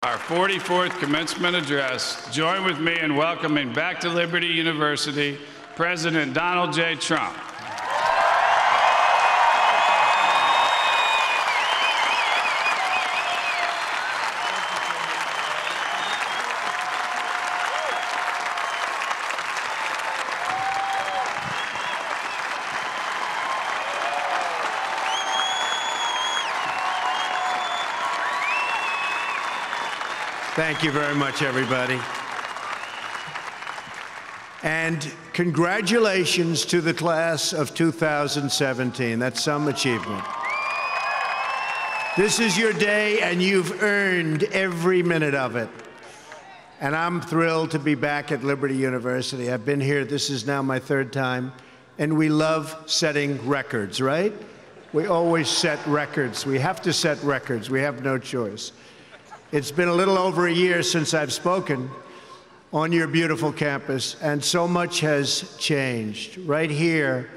our 44th commencement address. Join with me in welcoming back to Liberty University President Donald J. Trump. Thank you very much, everybody. And congratulations to the class of 2017. That's some achievement. This is your day, and you've earned every minute of it. And I'm thrilled to be back at Liberty University. I've been here, this is now my third time, and we love setting records, right? We always set records. We have to set records. We have no choice. It's been a little over a year since I've spoken on your beautiful campus, and so much has changed. Right here,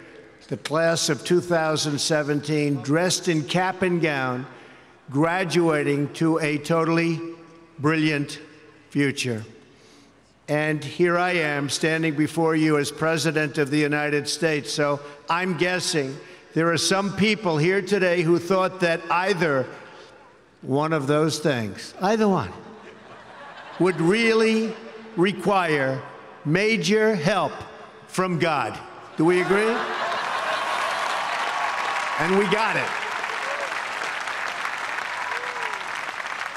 the class of 2017, dressed in cap and gown, graduating to a totally brilliant future. And here I am, standing before you as President of the United States. So I'm guessing there are some people here today who thought that either one of those things, either one, would really require major help from God. Do we agree? And we got it.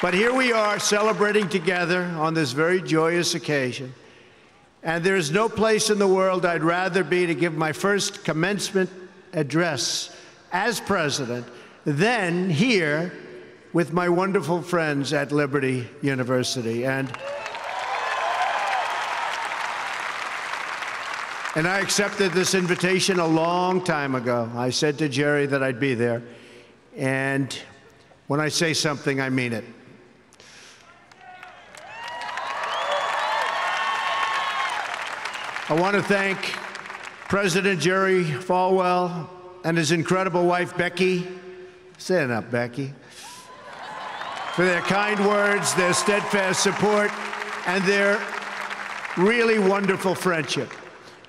But here we are celebrating together on this very joyous occasion. And there's no place in the world I'd rather be to give my first commencement address as president than here with my wonderful friends at Liberty University. And I accepted this invitation a long time ago. I said to Jerry that I'd be there. And when I say something, I mean it. I want to thank President Jerry Falwell and his incredible wife, Becky. Stand up, Becky. For their kind words, their steadfast support, and their really wonderful friendship.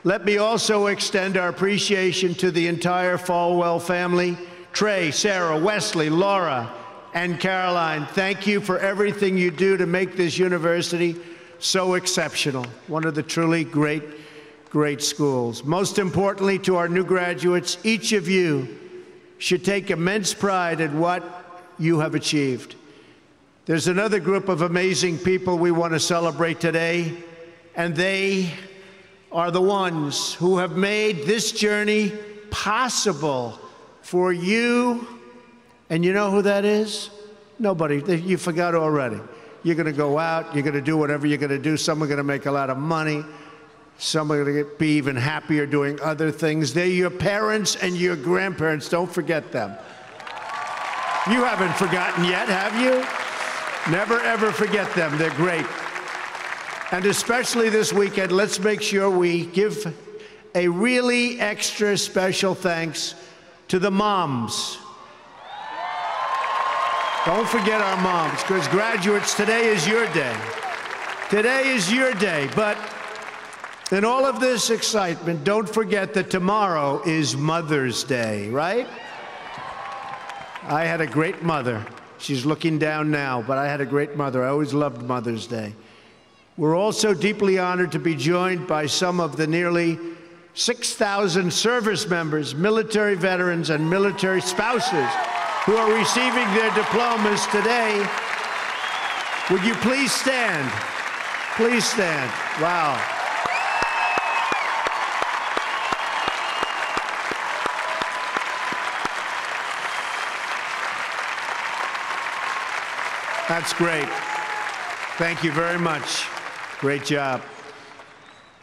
Let me also extend our appreciation to the entire Falwell family, Trey, Sarah, Wesley, Laura, and Caroline. Thank you for everything you do to make this university so exceptional, one of the truly great schools. Most importantly, to our new graduates, each of you should take immense pride in what you have achieved. There's another group of amazing people we want to celebrate today, and they are the ones who have made this journey possible for you. And you know who that is? Nobody. You forgot already. You're going to go out, you're going to do whatever you're going to do. Some are going to make a lot of money. Some are going to be even happier doing other things. They're your parents and your grandparents. Don't forget them. You haven't forgotten yet, have you? Never, ever forget them. They're great. And especially this weekend, let's make sure we give a really extra special thanks to the moms. Don't forget our moms, because graduates, today is your day. Today is your day. But in all of this excitement, don't forget that tomorrow is Mother's Day, right? I had a great mother. She's looking down now, but I had a great mother. I always loved Mother's Day. We're also deeply honored to be joined by some of the nearly 6,000 service members, military veterans, and military spouses who are receiving their diplomas today. Would you please stand? Please stand. Wow. That's great. Thank you very much. Great job.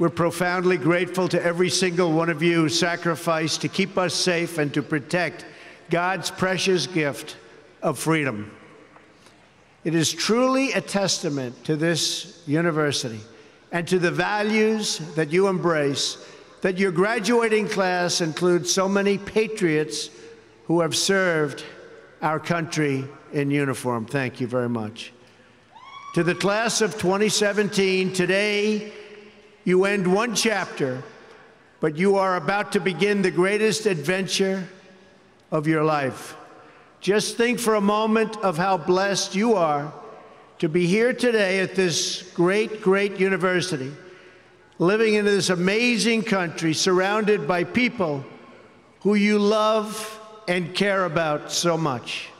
We're profoundly grateful to every single one of you who sacrificed to keep us safe and to protect God's precious gift of freedom. It is truly a testament to this university and to the values that you embrace that your graduating class includes so many patriots who have served our country in uniform. Thank you very much. To the class of 2017, today you end one chapter, but you are about to begin the greatest adventure of your life. Just think for a moment of how blessed you are to be here today at this great, great university, living in this amazing country, surrounded by people who you love and care about so much.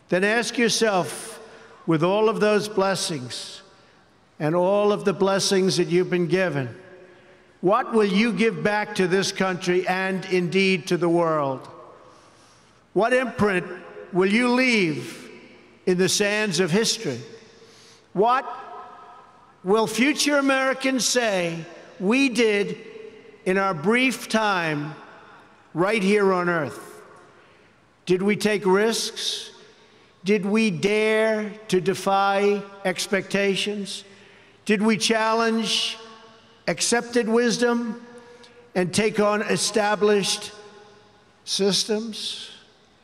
Then ask yourself, with all of those blessings and all of the blessings that you've been given, what will you give back to this country and indeed to the world? What imprint will you leave in the sands of history? What will future Americans say we did in our brief time right here on earth? Did we take risks? Did we dare to defy expectations? Did we challenge accepted wisdom and take on established systems?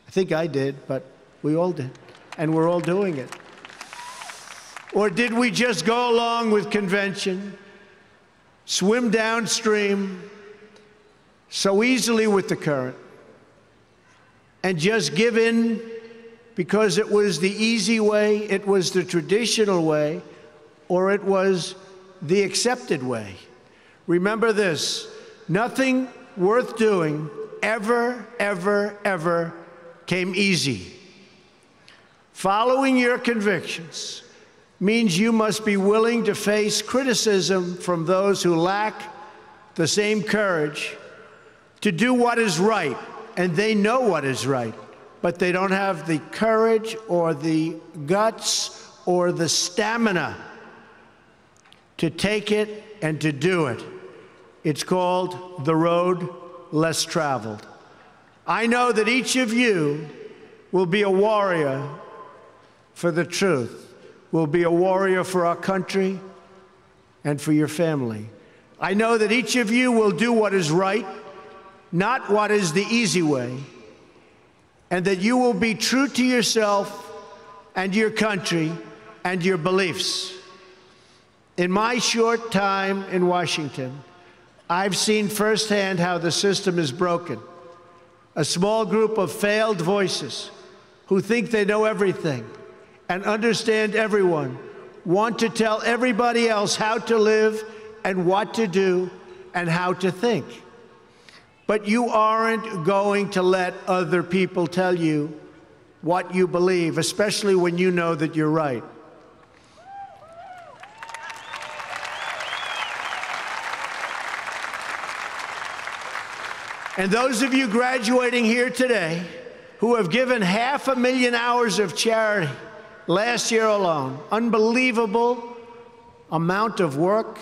I think I did, but we all did, and we're all doing it. Or did we just go along with convention, swim downstream so easily with the current, and just give in because it was the easy way, it was the traditional way, or it was the accepted way? Remember this: nothing worth doing ever, ever, ever came easy. Following your convictions means you must be willing to face criticism from those who lack the same courage to do what is right, and they know what is right, but they don't have the courage or the guts or the stamina to take it and to do it. It's called the road less traveled. I know that each of you will be a warrior for the truth, will be a warrior for our country and for your family. I know that each of you will do what is right, not what is the easy way, and that you will be true to yourself and your country and your beliefs. In my short time in Washington, I've seen firsthand how the system is broken. A small group of failed voices who think they know everything and understand everyone want to tell everybody else how to live and what to do and how to think. But you aren't going to let other people tell you what you believe, especially when you know that you're right. And those of you graduating here today who have given 500,000 hours of charity last year alone, unbelievable amount of work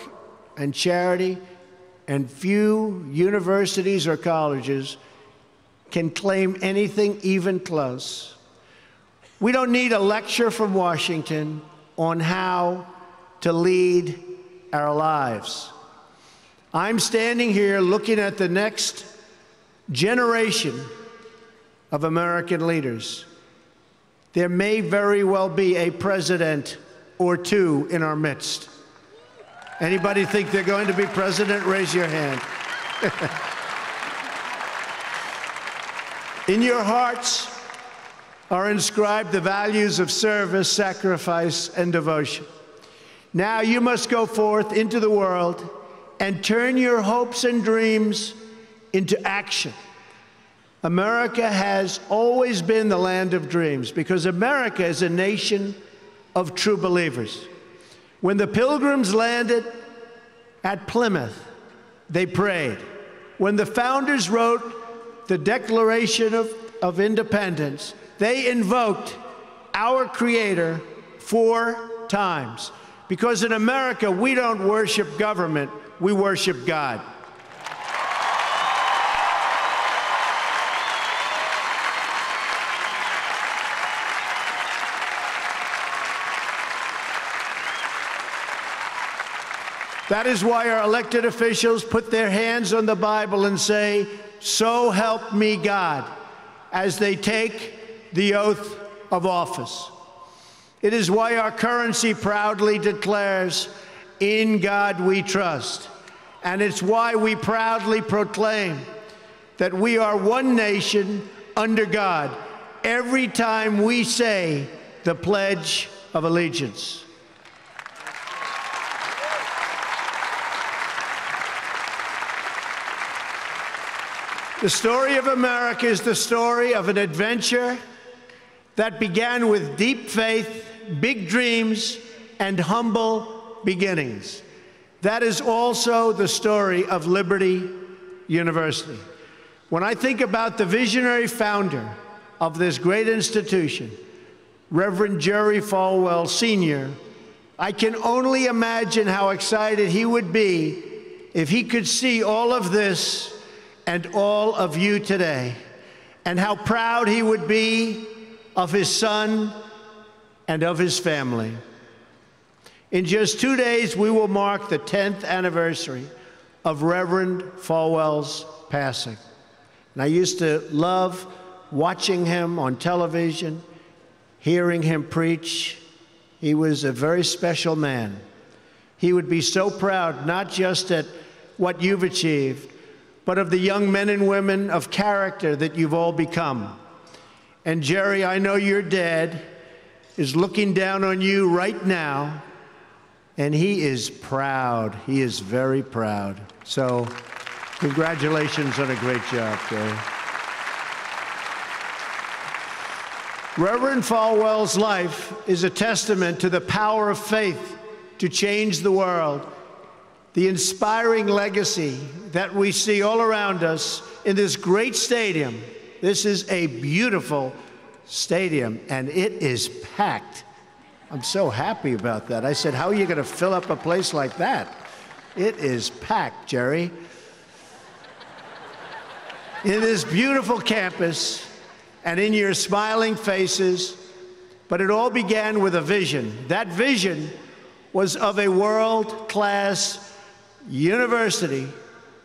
and charity, and few universities or colleges can claim anything even close. We don't need a lecture from Washington on how to lead our lives. I'm standing here looking at the next generation of American leaders. There may very well be a president or two in our midst. Anybody think they're going to be president? Raise your hand. In your hearts are inscribed the values of service, sacrifice, and devotion. Now you must go forth into the world and turn your hopes and dreams into action. America has always been the land of dreams because America is a nation of true believers. When the Pilgrims landed at Plymouth, they prayed. When the founders wrote the Declaration of Independence, they invoked our Creator 4 times. Because in America, we don't worship government, we worship God. That is why our elected officials put their hands on the Bible and say, "So help me God," as they take the oath of office. It is why our currency proudly declares, "In God we trust." And it's why we proudly proclaim that we are one nation under God every time we say the Pledge of Allegiance. The story of America is the story of an adventure that began with deep faith, big dreams, and humble beginnings. That is also the story of Liberty University. When I think about the visionary founder of this great institution, Reverend Jerry Falwell, Sr., I can only imagine how excited he would be if he could see all of this and all of you today, and how proud he would be of his son and of his family. In just 2 days, we will mark the 10th anniversary of Reverend Falwell's passing. And I used to love watching him on television, hearing him preach. He was a very special man. He would be so proud, not just at what you've achieved, but of the young men and women of character that you've all become. And Jerry, I know your dad is looking down on you right now, and he is proud. He is very proud. So congratulations on a great job, Jerry. Reverend Falwell's life is a testament to the power of faith to change the world. The inspiring legacy that we see all around us in this great stadium. This is a beautiful stadium, and it is packed. I'm so happy about that. I said, how are you going to fill up a place like that? It is packed, Jerry. In this beautiful campus and in your smiling faces, but it all began with a vision. That vision was of a world-class university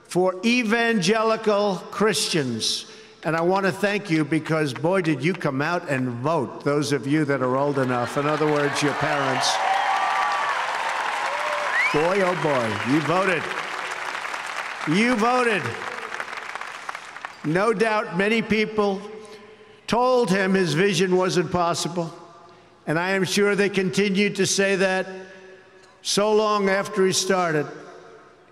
for evangelical Christians. And I want to thank you because, boy, did you come out and vote, those of you that are old enough. In other words, your parents. Boy, oh boy, you voted. You voted. No doubt many people told him his vision wasn't possible. And I am sure they continued to say that so long after he started,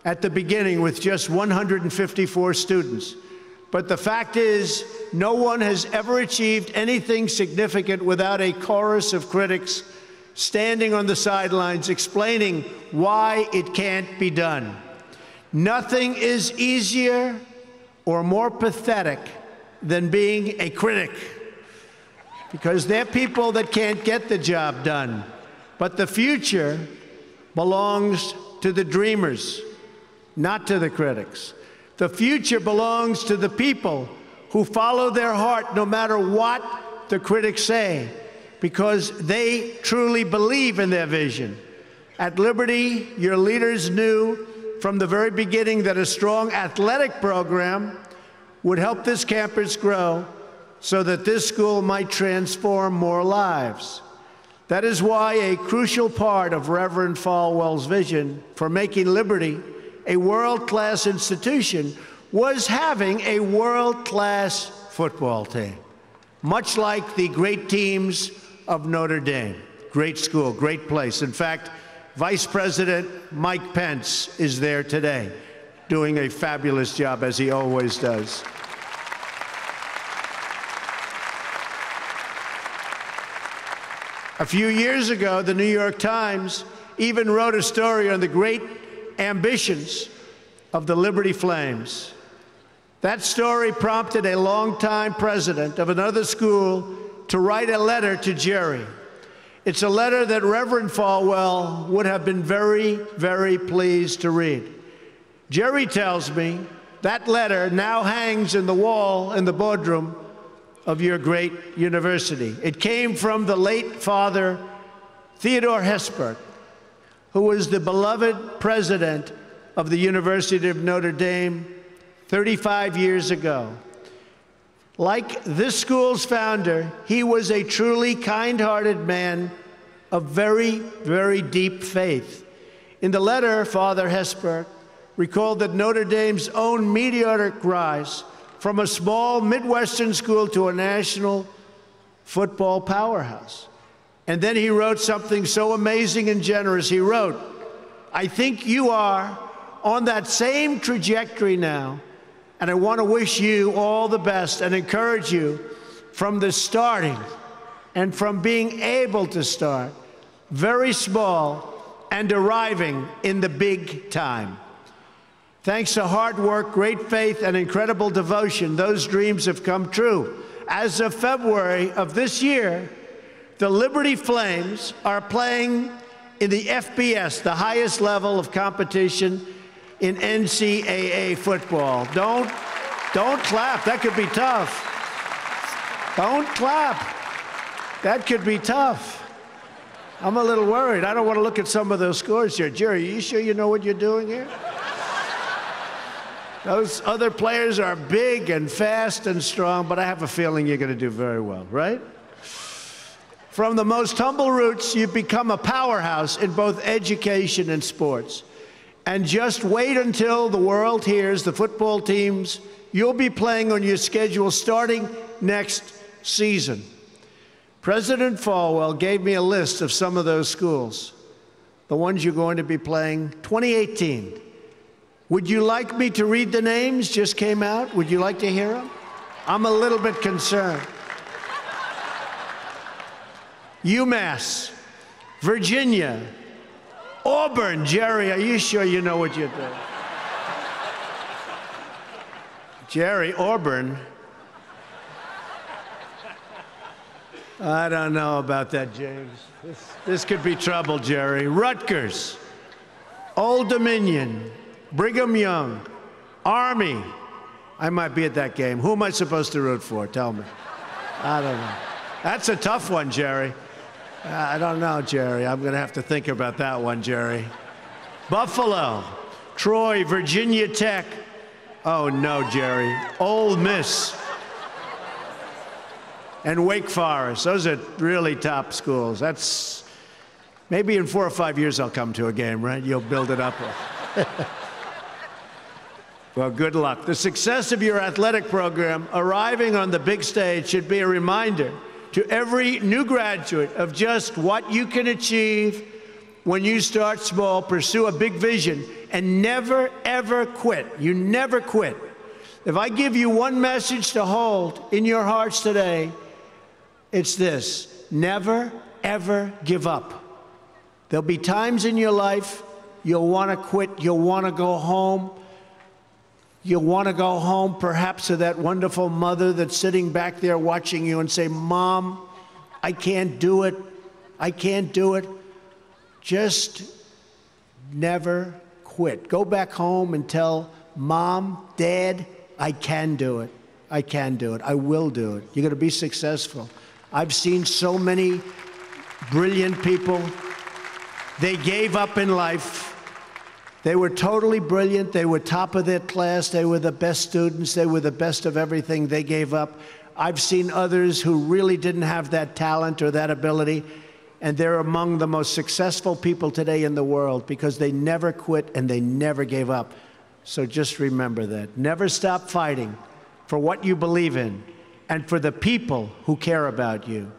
at the beginning with just 154 students. But the fact is, no one has ever achieved anything significant without a chorus of critics standing on the sidelines explaining why it can't be done. Nothing is easier or more pathetic than being a critic, because they're people that can't get the job done. But the future belongs to the dreamers, not to the critics. The future belongs to the people who follow their heart no matter what the critics say, because they truly believe in their vision. At Liberty, your leaders knew from the very beginning that a strong athletic program would help this campus grow so that this school might transform more lives. That is why a crucial part of Reverend Falwell's vision for making Liberty a world-class institution was having a world-class football team, much like the great teams of Notre Dame. Great school, great place. In fact, Vice President Mike Pence is there today, doing a fabulous job, as he always does. A few years ago, the New York Times even wrote a story on the great ambitions of the Liberty Flames. That story prompted a longtime president of another school to write a letter to Jerry. It's a letter that Reverend Falwell would have been very, very pleased to read. Jerry tells me that letter now hangs in the wall in the boardroom of your great university. It came from the late Father Theodore Hesburgh, who was the beloved president of the University of Notre Dame 35 years ago. Like this school's founder, he was a truly kind-hearted man of very, very deep faith. In the letter, Father Hesburgh recalled that Notre Dame's own meteoric rise from a small Midwestern school to a national football powerhouse. And then he wrote something so amazing and generous. He wrote, "I think you are on that same trajectory now, and I want to wish you all the best and encourage you from the starting and from being able to start very small and arriving in the big time. Thanks to hard work, great faith, and incredible devotion, those dreams have come true. As of February of this year, the Liberty Flames are playing in the FBS, the highest level of competition in NCAA football." Don't clap. That could be tough. Don't clap. That could be tough. I'm a little worried. I don't want to look at some of those scores here. Jerry, are you sure you know what you're doing here? Those other players are big and fast and strong, but I have a feeling you're going to do very well, right? From the most humble roots, you've become a powerhouse in both education and sports. And just wait until the world hears the football teams you'll be playing on your schedule starting next season. President Falwell gave me a list of some of those schools, the ones you're going to be playing 2018. Would you like me to read the names? Just came out. Would you like to hear them? I'm a little bit concerned. UMass, Virginia, Auburn. Jerry, are you sure you know what you're doing? Jerry, Auburn. I don't know about that, James. This could be trouble, Jerry. Rutgers, Old Dominion, Brigham Young, Army. I might be at that game. Who am I supposed to root for? Tell me. I don't know. That's a tough one, Jerry. I don't know, Jerry. I'm going to have to think about that one, Jerry. Buffalo, Troy, Virginia Tech. Oh, no, Jerry. Ole Miss. And Wake Forest. Those are really top schools. That's maybe in 4 or 5 years I'll come to a game, right? You'll build it up. Well, good luck. The success of your athletic program arriving on the big stage should be a reminder to every new graduate of just what you can achieve when you start small, pursue a big vision, and never, ever quit. You never quit. If I give you one message to hold in your hearts today, it's this: never, ever give up. There'll be times in your life you'll want to quit, you'll want to go home. You'll want to go home perhaps to that wonderful mother that's sitting back there watching you and say, "Mom, I can't do it. I can't do it." Just never quit. Go back home and tell Mom, Dad, I can do it. I can do it. I will do it. You're going to be successful. I've seen so many brilliant people. They gave up in life. They were totally brilliant. They were top of their class. They were the best students. They were the best of everything. They gave up. I've seen others who really didn't have that talent or that ability, and they're among the most successful people today in the world because they never quit and they never gave up. So just remember that. Never stop fighting for what you believe in and for the people who care about you.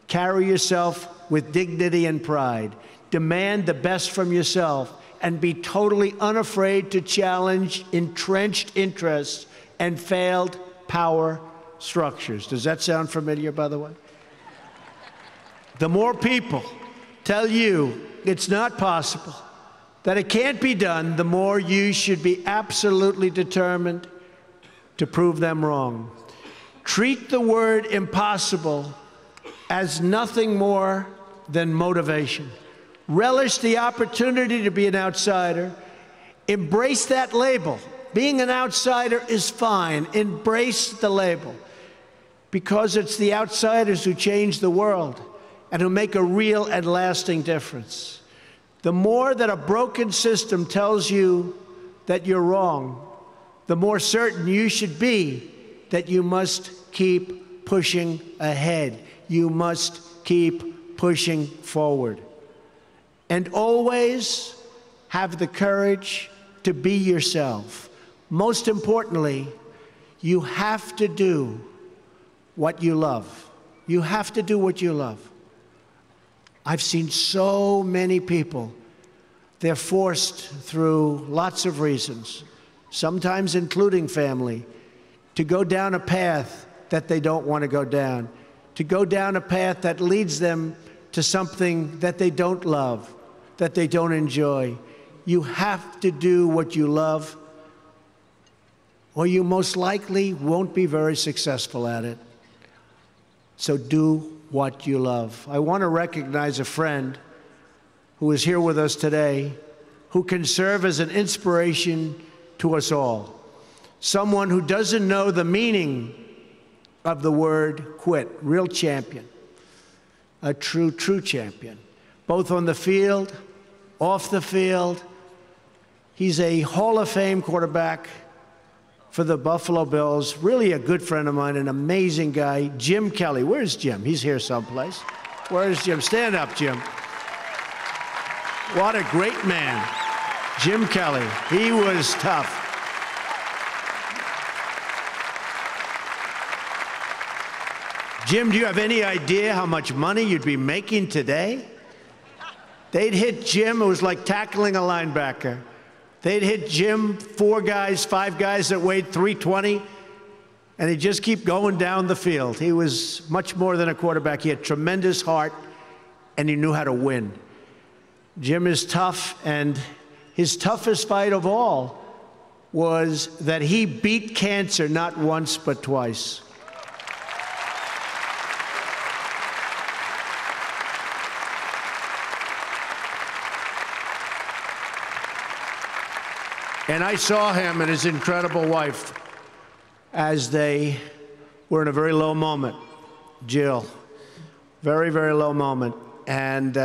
Carry yourself with dignity and pride. Demand the best from yourself, and be totally unafraid to challenge entrenched interests and failed power structures. Does that sound familiar, by the way? The more people tell you it's not possible, that it can't be done, the more you should be absolutely determined to prove them wrong. Treat the word impossible as nothing more than motivation. Relish the opportunity to be an outsider. Embrace that label. Being an outsider is fine. Embrace the label, because it's the outsiders who change the world and who make a real and lasting difference. The more that a broken system tells you that you're wrong, the more certain you should be that you must keep pushing ahead. You must keep pushing forward. And always have the courage to be yourself. Most importantly, you have to do what you love. You have to do what you love. I've seen so many people, they're forced through lots of reasons, sometimes including family, to go down a path that they don't want to go down, to go down a path that leads them to something that they don't love, that they don't enjoy. You have to do what you love, or you most likely won't be very successful at it. So do what you love. I want to recognize a friend who is here with us today, who can serve as an inspiration to us all. Someone who doesn't know the meaning of the word quit. Real champion. A true champion. Both on the field, off the field. He's a Hall of Fame quarterback for the Buffalo Bills. Really a good friend of mine, an amazing guy. Jim Kelly. Where's Jim? He's here someplace. Where's Jim? Stand up, Jim. What a great man. Jim Kelly. He was tough. Jim, do you have any idea how much money you'd be making today? They'd hit Jim, it was like tackling a linebacker. They'd hit Jim, 4 guys, 5 guys that weighed 320, and he'd just keep going down the field. He was much more than a quarterback. He had tremendous heart, and he knew how to win. Jim is tough, and his toughest fight of all was that he beat cancer not once but twice. And I saw him and his incredible wife as they were in a very low moment. Jill, very, very low moment. And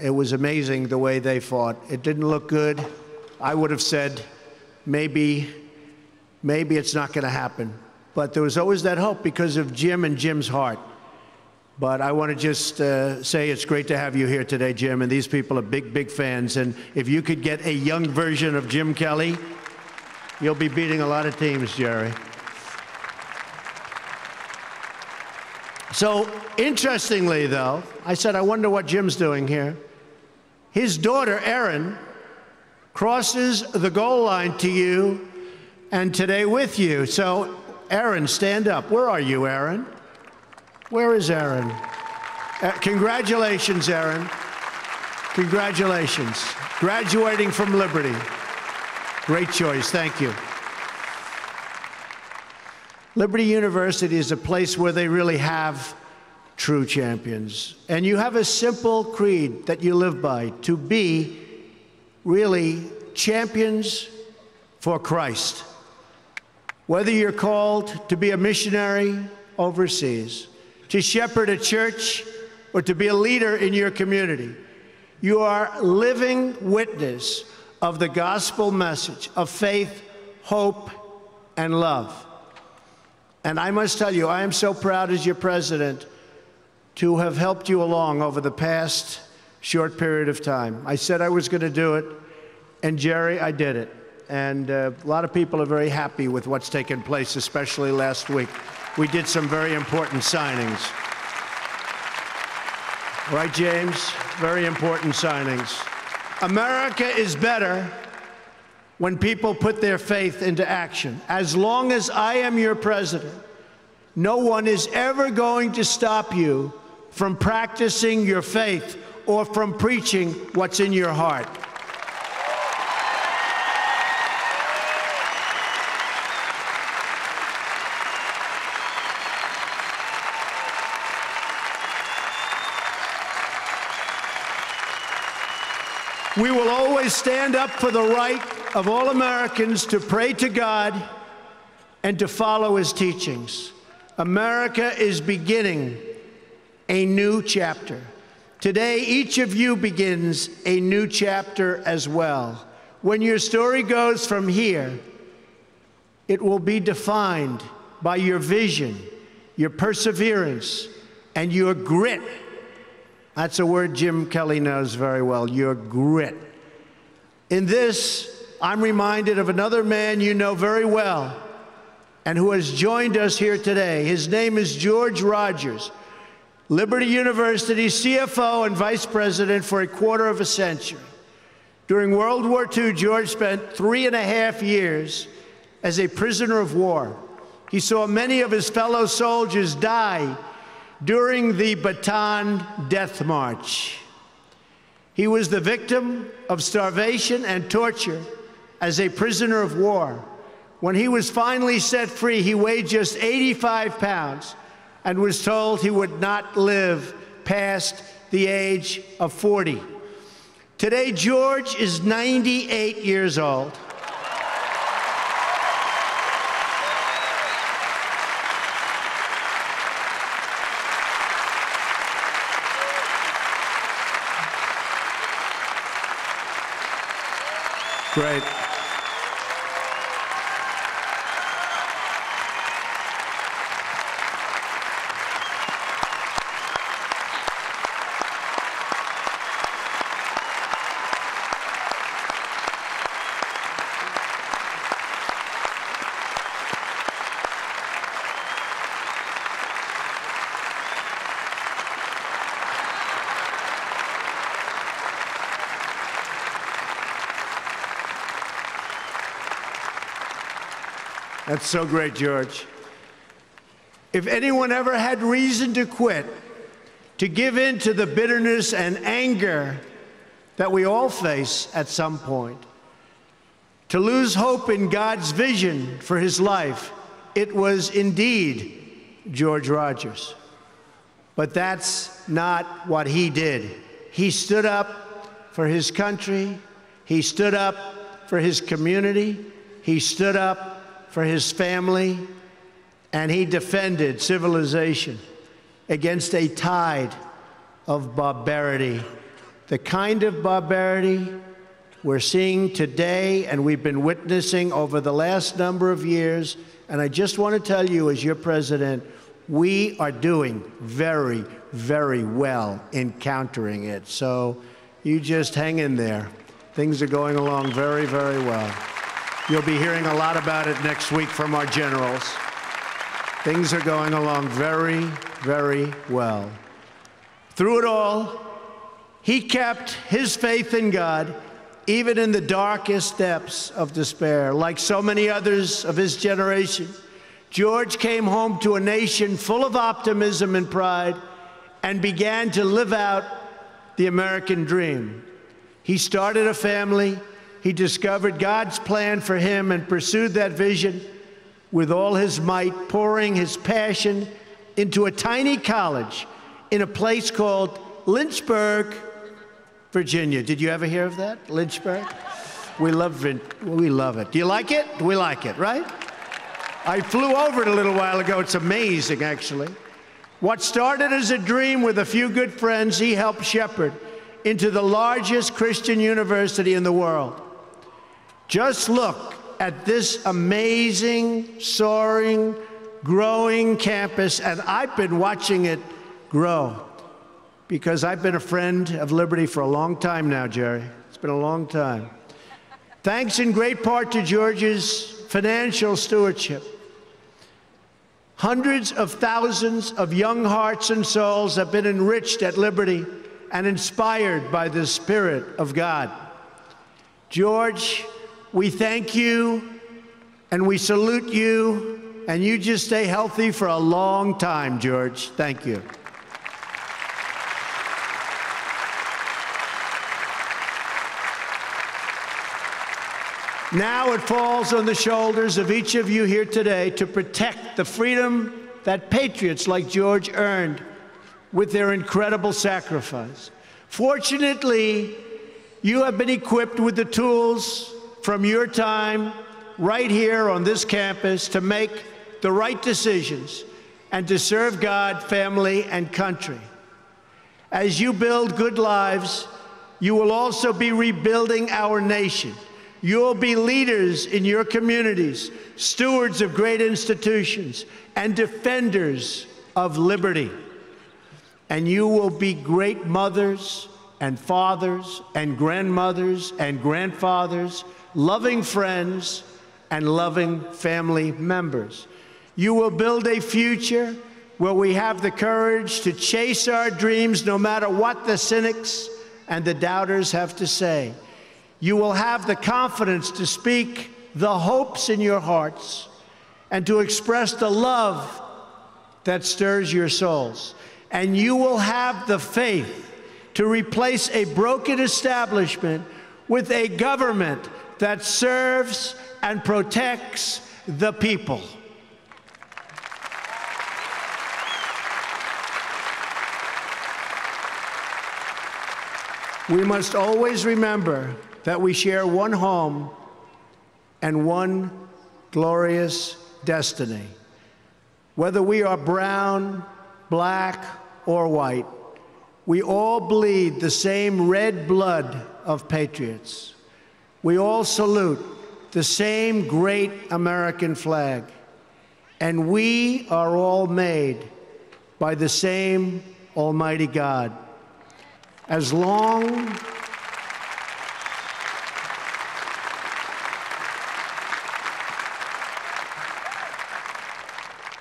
it was amazing the way they fought. It didn't look good. I would have said, maybe it's not going to happen. But there was always that hope because of Jim and Jim's heart. But I want to just say it's great to have you here today, Jim, and these people are big, big fans. And if you could get a young version of Jim Kelly, you'll be beating a lot of teams, Jerry. So, interestingly, though, I said, I wonder what Jim's doing here. His daughter, Erin, crosses the goal line to you and today with you. So, Erin, stand up. Where are you, Erin? Where is Erin? Congratulations, Erin. Congratulations. Graduating from Liberty. Great choice. Thank you. Liberty University is a place where they really have true champions. And you have a simple creed that you live by, to be really champions for Christ. Whether you're called to be a missionary overseas, to shepherd a church, or to be a leader in your community, you are living witness of the gospel message of faith, hope, and love. And I must tell you, I am so proud as your president to have helped you along over the past short period of time. I said I was going to do it, and Jerry, I did it. And a lot of people are very happy with what's taken place, especially last week. We did some very important signings. Right, James? Very important signings. America is better when people put their faith into action. As long as I am your president, no one is ever going to stop you from practicing your faith or from preaching what's in your heart. We will always stand up for the right of all Americans to pray to God and to follow his teachings. America is beginning a new chapter. Today, each of you begins a new chapter as well. When your story goes from here, it will be defined by your vision, your perseverance, and your grit That's a word Jim Kelly knows very well, your grit. In this, I'm reminded of another man you know very well and who has joined us here today. His name is George Rogers, Liberty University CFO and Vice President for a quarter of a century. During World War II, George spent 3.5 years as a prisoner of war. He saw many of his fellow soldiers die during the Bataan Death March. He was the victim of starvation and torture as a prisoner of war. When he was finally set free, he weighed just 85 pounds and was told he would not live past the age of 40. Today, George is 98 years old. Great. That's so great, George. If anyone ever had reason to quit, to give in to the bitterness and anger that we all face at some point, to lose hope in God's vision for his life, it was indeed George Rogers. But that's not what he did. He stood up for his country. He stood up for his community. He stood up for his family, and he defended civilization against a tide of barbarity, the kind of barbarity we're seeing today and we've been witnessing over the last number of years. And I just want to tell you, as your president, we are doing very, very well in countering it. So you just hang in there. Things are going along very, very well. You'll be hearing a lot about it next week from our generals. Things are going along very, very well. Through it all, he kept his faith in God, even in the darkest depths of despair. Like so many others of his generation, George came home to a nation full of optimism and pride and began to live out the American dream. He started a family. He discovered God's plan for him and pursued that vision with all his might, pouring his passion into a tiny college in a place called Lynchburg, Virginia. Did you ever hear of that? Lynchburg? We love it. We love it. Do you like it? We like it, right? I flew over it a little while ago. It's amazing, actually. What started as a dream with a few good friends, he helped shepherd into the largest Christian university in the world. Just look at this amazing, soaring, growing campus, and I've been watching it grow because I've been a friend of Liberty for a long time now, Jerry. It's been a long time. Thanks in great part to George's financial stewardship. Hundreds of thousands of young hearts and souls have been enriched at Liberty and inspired by the Spirit of God. George, we thank you and we salute you, and you just stay healthy for a long time, George. Thank you. Now it falls on the shoulders of each of you here today to protect the freedom that patriots like George earned with their incredible sacrifice. Fortunately, you have been equipped with the tools from your time right here on this campus to make the right decisions and to serve God, family, and country. As you build good lives, you will also be rebuilding our nation. You'll be leaders in your communities, stewards of great institutions, and defenders of liberty. and you will be great mothers and fathers and grandmothers and grandfathers, loving friends and loving family members. You will build a future where we have the courage to chase our dreams no matter what the cynics and the doubters have to say. You will have the confidence to speak the hopes in your hearts and to express the love that stirs your souls. And you will have the faith to replace a broken establishment with a government that serves and protects the people. We must always remember that we share one home and one glorious destiny. Whether we are brown, black, or white, we all bleed the same red blood of patriots. We all salute the same great American flag. And we are all made by the same Almighty God. As long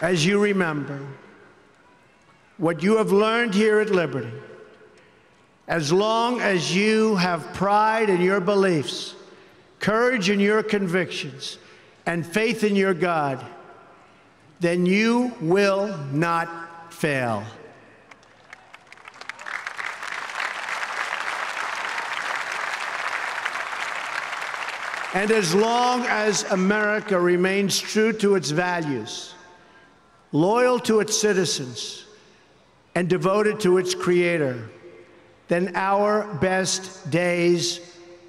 as you remember what you have learned here at Liberty, as long as you have pride in your beliefs, courage in your convictions, and faith in your God, then you will not fail. And as long as America remains true to its values, loyal to its citizens, and devoted to its Creator, then our best days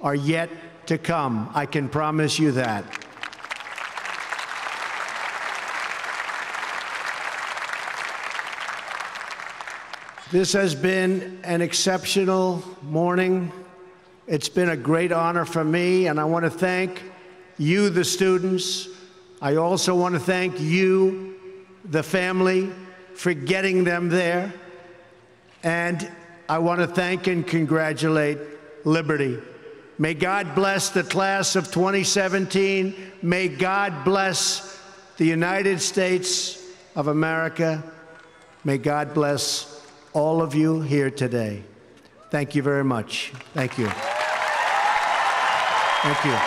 are yet to come. I can promise you that. This has been an exceptional morning. It's been a great honor for me, and I want to thank you, the students. I also want to thank you, the family, for getting them there. And I want to thank and congratulate Liberty. May God bless the class of 2017. May God bless the United States of America. May God bless all of you here today. Thank you very much. Thank you. Thank you.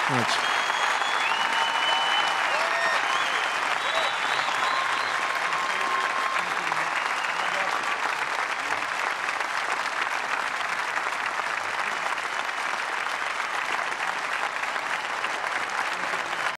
Thanks.